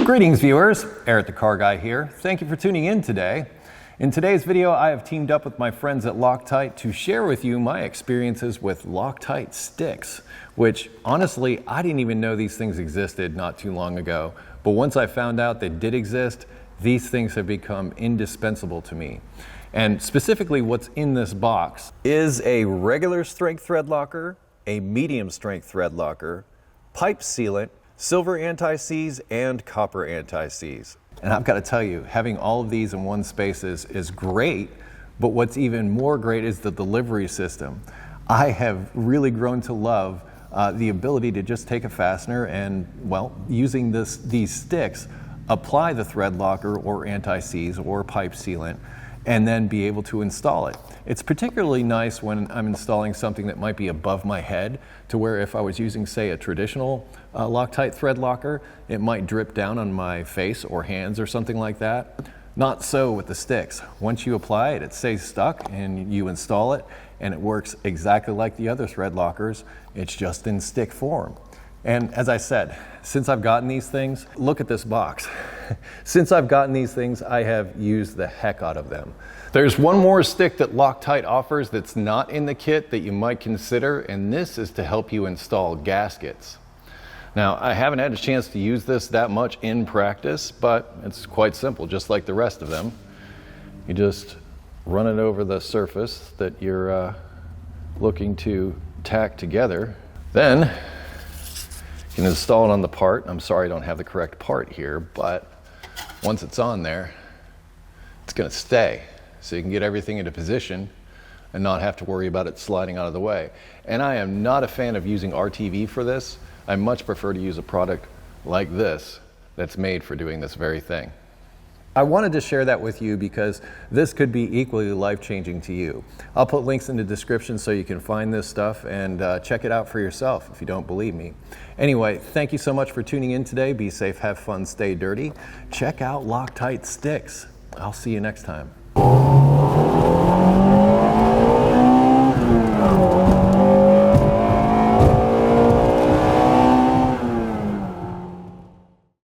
Greetings viewers, EricTheCarGuy here. Thank you for tuning in today. In today's video, I have teamed up with my friends at Loctite to share with you my experiences with LOCTITE Sticks, which honestly, I didn't even know these things existed not too long ago. But once I found out they did exist, these things have become indispensable to me. And specifically what's in this box is a regular strength thread locker, a medium strength thread locker, pipe sealant, silver anti-seize, and copper anti-seize. And I've got to tell you, having all of these in one space is great, but what's even more great is the delivery system. I have really grown to love the ability to just take a fastener and, well, using these sticks, apply the thread locker or anti-seize or pipe sealant, and then be able to install it. It's particularly nice when I'm installing something that might be above my head, to where if I was using, say, a traditional Loctite thread locker, it might drip down on my face or hands or something like that. Not so with the sticks. Once you apply it, it stays stuck and you install it, and it works exactly like the other thread lockers. It's just in stick form. And as I said, since I've gotten these things, look at this box. Since I've gotten these things, I have used the heck out of them. There's one more stick that Loctite offers that's not in the kit that you might consider, and this is to help you install gaskets. Now, I haven't had a chance to use this that much in practice, but it's quite simple, just like the rest of them. You just run it over the surface that you're looking to tack together. Then you can install it on the part. I'm sorry I don't have the correct part here, but once it's on there, it's going to stay. So you can get everything into position and not have to worry about it sliding out of the way. And I am not a fan of using RTV for this. I much prefer to use a product like this that's made for doing this very thing. I wanted to share that with you because this could be equally life-changing to you. I'll put links in the description so you can find this stuff and check it out for yourself if you don't believe me. Anyway, thank you so much for tuning in today. Be safe, have fun, stay dirty. Check out LOCTITE Sticks. I'll see you next time.